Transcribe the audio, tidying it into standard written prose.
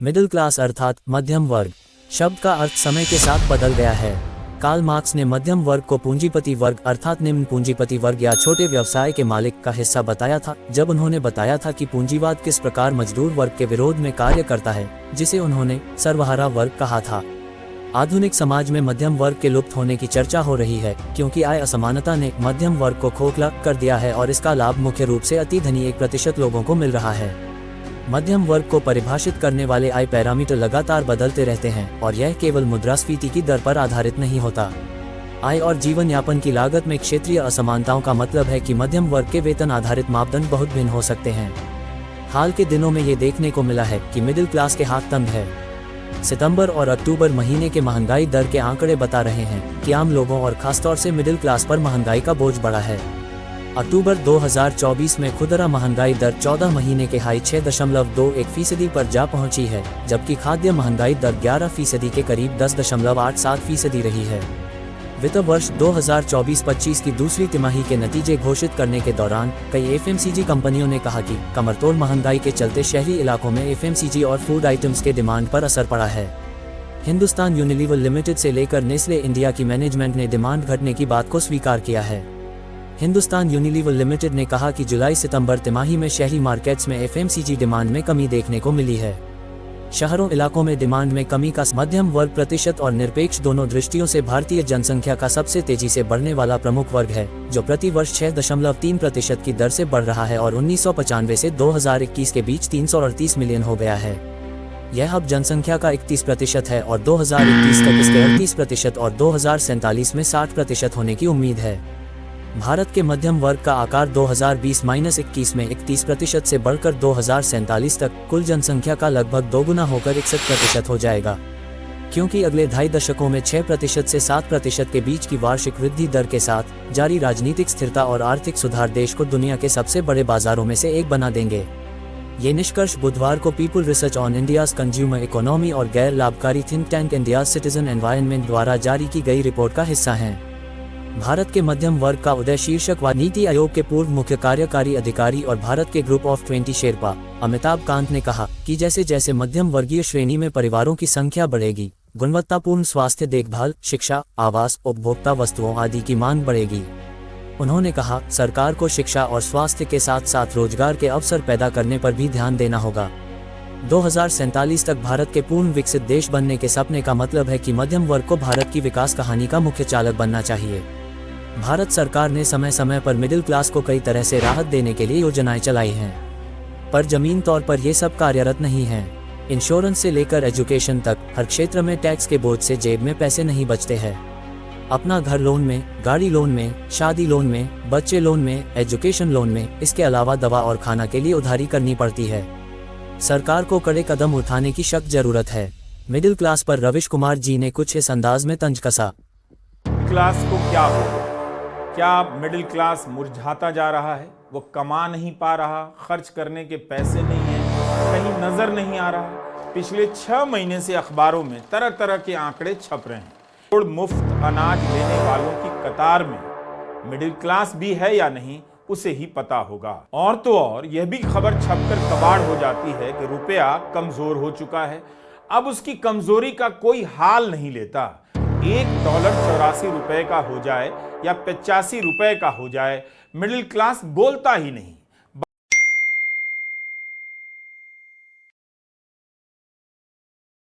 Middle class अर्थात मध्यम वर्ग शब्द का अर्थ समय के साथ बदल गया है। कार्ल मार्क्स ने मध्यम वर्ग को पूंजीपति वर्ग अर्थात निम्न पूंजीपति वर्ग या छोटे व्यवसाय के मालिक का हिस्सा बताया था, जब उन्होंने बताया था कि पूंजीवाद किस प्रकार मजदूर वर्ग के विरोध में कार्य करता है, जिसे उन्होंने सर्वहारा वर्ग कहा था। आधुनिक समाज में मध्यम वर्ग के लुप्त होने की चर्चा हो रही है, क्योंकि आय असमानता ने मध्यम वर्ग को खोखला कर दिया है और इसका लाभ मुख्य रूप से अति धनी 1% लोगों को मिल रहा है। मध्यम वर्ग को परिभाषित करने वाले आय पैरामीटर लगातार बदलते रहते हैं और यह केवल मुद्रास्फीति की दर पर आधारित नहीं होता। आय और जीवन यापन की लागत में क्षेत्रीय असमानताओं का मतलब है कि मध्यम वर्ग के वेतन आधारित मापदंड बहुत भिन्न हो सकते हैं। हाल के दिनों में ये देखने को मिला है कि मिडिल क्लास के हाथ तंग है। सितंबर और अक्टूबर महीने के महंगाई दर के आंकड़े बता रहे हैं कि आम लोगों और खासतौर से मिडिल क्लास पर महंगाई का बोझ बढ़ा है। अक्टूबर 2024 में खुदरा महंगाई दर 14 महीने के हाई 6.21% पर जा पहुंची है, जबकि खाद्य महंगाई दर 11% के करीब 10.87% रही है। वित्त वर्ष 2024-25 की दूसरी तिमाही के नतीजे घोषित करने के दौरान कई एफएमसीजी कंपनियों ने कहा कि कमरतोड़ महंगाई के चलते शहरी इलाकों में एफएमसीजी और फूड आइटम्स के डिमांड पर असर पड़ा है। हिंदुस्तान यूनिलीवर लिमिटेड से लेकर नेस्ले इंडिया की मैनेजमेंट ने डिमांड घटने की बात को स्वीकार किया है। हिंदुस्तान यूनिलीवर लिमिटेड ने कहा कि जुलाई-सितंबर तिमाही में शहरी मार्केट्स में एफएमसीजी डिमांड में कमी देखने को मिली है। शहरों इलाकों में डिमांड में कमी का मध्यम वर्ग प्रतिशत और निरपेक्ष दोनों दृष्टियों से भारतीय जनसंख्या का सबसे तेजी से बढ़ने वाला प्रमुख वर्ग है, जो प्रति वर्ष 6.3% की दर से बढ़ रहा है और 1995 से 2021 के बीच 338 मिलियन हो गया है। यह अब जनसंख्या का 31% है और 2021 तक इसके 38% और 2047 में 60% होने की उम्मीद है। भारत के मध्यम वर्ग का आकार 2020-21 में 31% से बढ़कर 2047 तक कुल जनसंख्या का लगभग दोगुना होकर 61% हो जाएगा, क्योंकि अगले 2.5 दशकों में 6% से 7% के बीच की वार्षिक वृद्धि दर के साथ जारी राजनीतिक स्थिरता और आर्थिक सुधार देश को दुनिया के सबसे बड़े बाजारों में से एक बना देंगे। ये निष्कर्ष बुधवार को people research on India's consumer economy और गैर लाभकारी think tank India citizen environment द्वारा जारी की गई रिपोर्ट का हिस्सा हैं। भारत के मध्यम वर्ग का उदय शीर्षक व नीति आयोग के पूर्व मुख्य कार्यकारी अधिकारी और भारत के ग्रुप ऑफ 20 शेरपा अमिताभ कांत ने कहा कि जैसे जैसे मध्यम वर्गीय श्रेणी में परिवारों की संख्या बढ़ेगी, गुणवत्तापूर्ण स्वास्थ्य देखभाल, शिक्षा, आवास, उपभोक्ता वस्तुओं आदि की मांग बढ़ेगी। उन्होंने कहा, सरकार को शिक्षा और स्वास्थ्य के साथ साथ रोजगार के अवसर पैदा करने पर भी ध्यान देना होगा। 2047 तक भारत के पूर्ण विकसित देश बनने के सपने का मतलब है कि मध्यम वर्ग को भारत की विकास कहानी का मुख्य चालक बनना चाहिए। भारत सरकार ने समय समय पर मिडिल क्लास को कई तरह से राहत देने के लिए योजनाएं चलाई हैं, पर जमीन तौर पर ये सब कार्यरत नहीं हैं। इंश्योरेंस से लेकर एजुकेशन तक हर क्षेत्र में टैक्स के बोझ से जेब में पैसे नहीं बचते हैं। अपना घर लोन में, गाड़ी लोन में, शादी लोन में, बच्चे लोन में, एजुकेशन लोन में, इसके अलावा दवा और खाना के लिए उधारी करनी पड़ती है। सरकार को कड़े कदम उठाने की सख्त जरूरत है। मिडिल क्लास पर रविश कुमार जी ने कुछ इस अंदाज में तंज कसा। क्लास को क्या हो? क्या मिडिल क्लास मुरझाता जा रहा है? वो कमा नहीं पा रहा, खर्च करने के पैसे नहीं है, कहीं नजर नहीं आ रहा। पिछले 6 महीने से अखबारों में तरह तरह के आंकड़े छप रहे हैं। मुफ्त अनाज लेने वालों की कतार में मिडिल क्लास भी है या नहीं, उसे ही पता होगा। और तो और यह भी खबर छपकर कबाड़ हो जाती है कि रुपया कमजोर हो चुका है। अब उसकी कमजोरी का कोई हाल नहीं लेता। $1 84 रुपए का हो जाए या 85 रुपए का हो जाए, मिडिल क्लास बोलता ही नहीं।